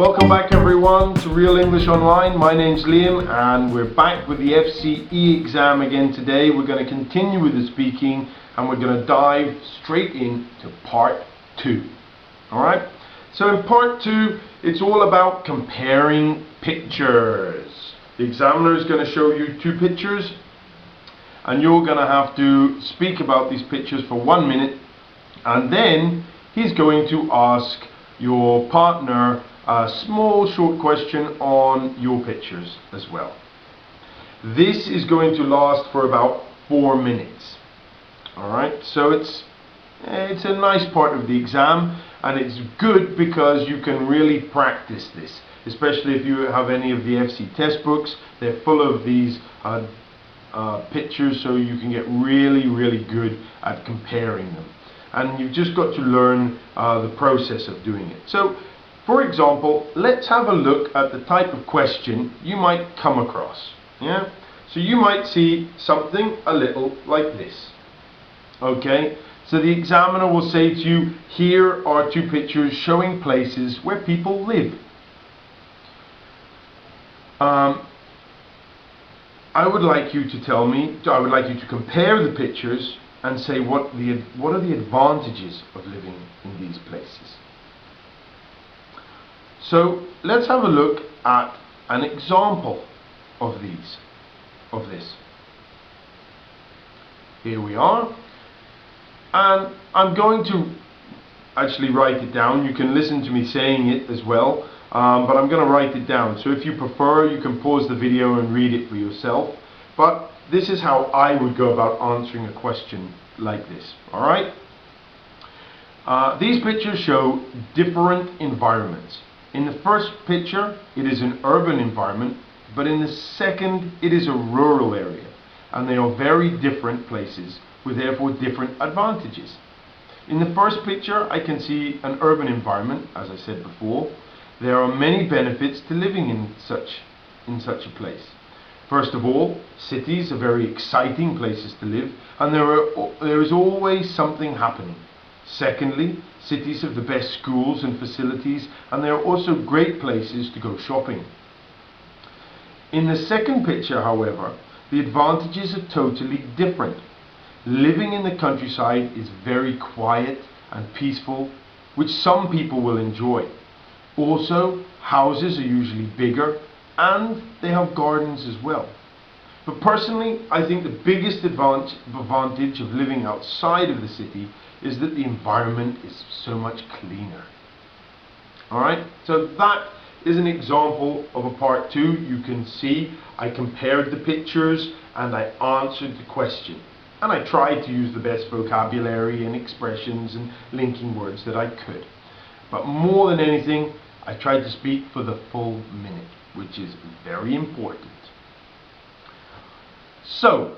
Welcome back everyone to Real English Online. My name's Liam and we're back with the FCE exam again today. We're going to continue with the speaking and we're going to dive straight into part 2. Alright, so in part 2 it's all about comparing pictures. The examiner is going to show you 2 pictures and you're going to have to speak about these pictures for 1 minute, and then he's going to ask your partner a small short question on your pictures as well. This is going to last for about 4 minutes. Alright, so it's a nice part of the exam and it's good because you can really practice this, especially if you have any of the FC test books. They're full of these pictures, so you can get really good at comparing them, and you've just got to learn the process of doing it. So for example, let's have a look at the type of question you might come across. Yeah, so you might see something a little like this. Okay, so the examiner will say to you, here are 2 pictures showing places where people live. I would like you to compare the pictures and say what are the advantages of living in these places. So let's have a look at an example of this. Here we are, and I'm going to actually write it down. You can listen to me saying it as well, but I'm going to write it down. So if you prefer, you can pause the video and read it for yourself. But this is how I would go about answering a question like this. Alright? These pictures show different environments. In the first picture, it is an urban environment, but in the second, it is a rural area. And they are very different places, with therefore different advantages. In the first picture, I can see an urban environment, as I said before. There are many benefits to living in such a place. First of all, cities are very exciting places to live, and there is always something happening. Secondly, cities have the best schools and facilities, and they are also great places to go shopping. In the second picture, however, the advantages are totally different. Living in the countryside is very quiet and peaceful, which some people will enjoy. Also, houses are usually bigger and they have gardens as well. But personally, I think the biggest advantage of living outside of the city is that the environment is so much cleaner. Alright, so that is an example of a part 2. You can see I compared the pictures and I answered the question. And I tried to use the best vocabulary and expressions and linking words that I could. But more than anything, I tried to speak for the full minute, which is very important. So,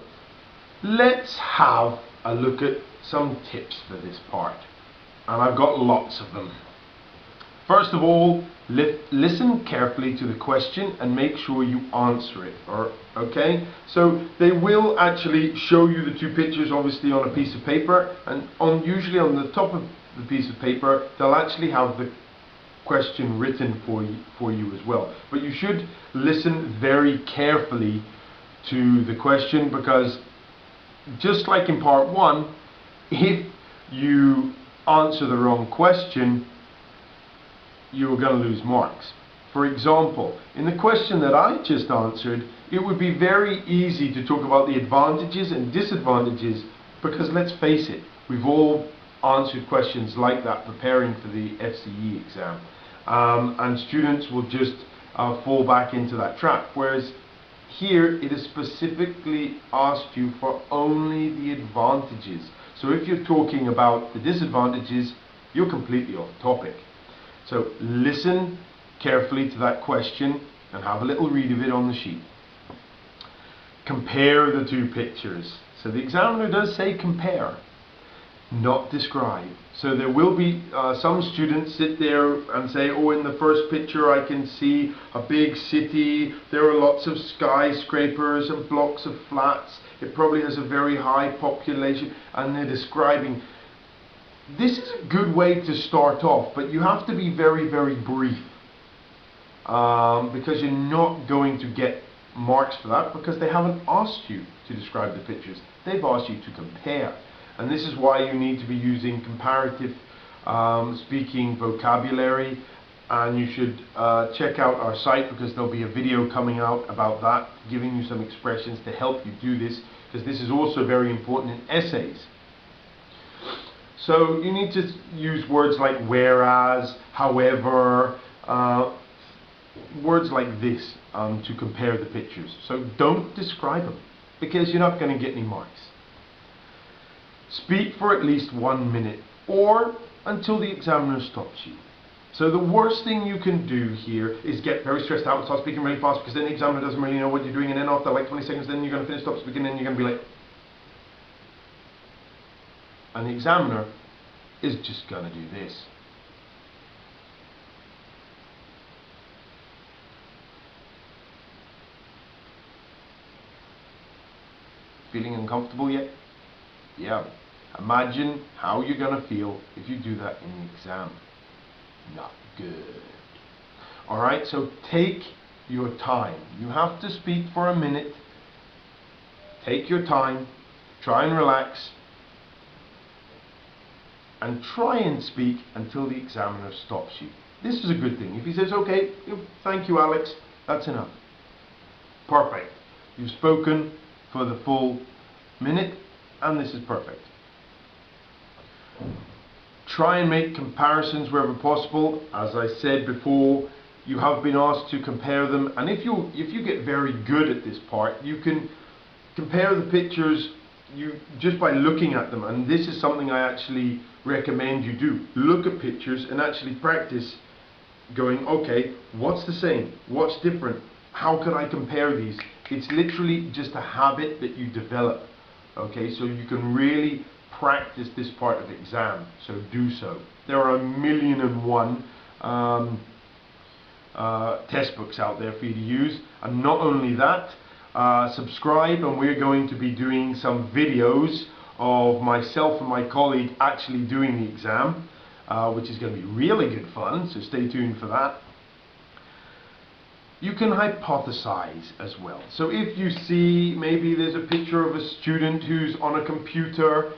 let's have a look at some tips for this part. And I've got lots of them. First of all, listen carefully to the question and make sure you answer it. Okay? So they will actually show you the 2 pictures obviously on a piece of paper, and usually on the top of the piece of paper they'll actually have the question written for you as well. But you should listen very carefully to the question, because just like in part 1, if you answer the wrong question, you're going to lose marks. For example, in the question that I just answered, it would be very easy to talk about the advantages and disadvantages, because let's face it, we've all answered questions like that preparing for the FCE exam, and students will just fall back into that trap, whereas here it is specifically asked you for only the advantages. So if you're talking about the disadvantages, you're completely off topic. So listen carefully to that question and have a little read of it on the sheet. Compare the 2 pictures. So the examiner does say compare, not describe. So there will be some students sit there and say, oh, in the first picture I can see a big city, there are lots of skyscrapers and blocks of flats, it probably has a very high population, and they're describing. This is a good way to start off, but you have to be very brief. because you're not going to get marks for that because they haven't asked you to describe the pictures. They've asked you to compare. And this is why you need to be using comparative speaking vocabulary, and you should check out our site because there'll be a video coming out about that, giving you some expressions to help you do this, because this is also very important in essays. So you need to use words like whereas, however, words like this to compare the pictures. So don't describe them because you're not going to get any marks. Speak for at least 1 minute or until the examiner stops you. So the worst thing you can do here is get very stressed out and start speaking really fast because then the examiner doesn't really know what you're doing, and then after like 20 seconds then you're going to stop speaking and you're going to be like, and the examiner is just going to do this. Feeling uncomfortable yet? Yeah. Imagine how you're going to feel if you do that in the exam. Not good. Alright, so take your time. You have to speak for a minute. Take your time. Try and relax. And try and speak until the examiner stops you. This is a good thing. If he says, okay, thank you, Alex, that's enough. Perfect. You've spoken for the full minute, and this is perfect. Try and make comparisons wherever possible. As I said before, you have been asked to compare them, and if you get very good at this part, you can compare the pictures just by looking at them. And this is something I actually recommend you do. Look at pictures and actually practice going, okay, what's the same? What's different? How can I compare these? It's literally just a habit that you develop. Okay, so you can really practice this part of the exam, so do so. There are 1,000,001 test books out there for you to use, and not only that, subscribe, and we're going to be doing some videos of myself and my colleague actually doing the exam, which is going to be really good fun, so stay tuned for that. You can hypothesize as well. So if you see maybe there's a picture of a student who's on a computer,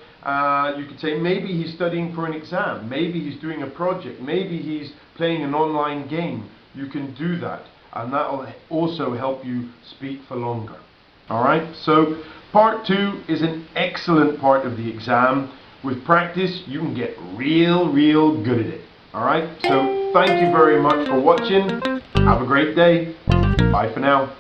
you could say maybe he's studying for an exam, maybe he's doing a project, maybe he's playing an online game. You can do that, and that will also help you speak for longer. Alright, so part 2 is an excellent part of the exam. With practice, you can get real good at it. Alright, so thank you very much for watching. Have a great day. Bye for now.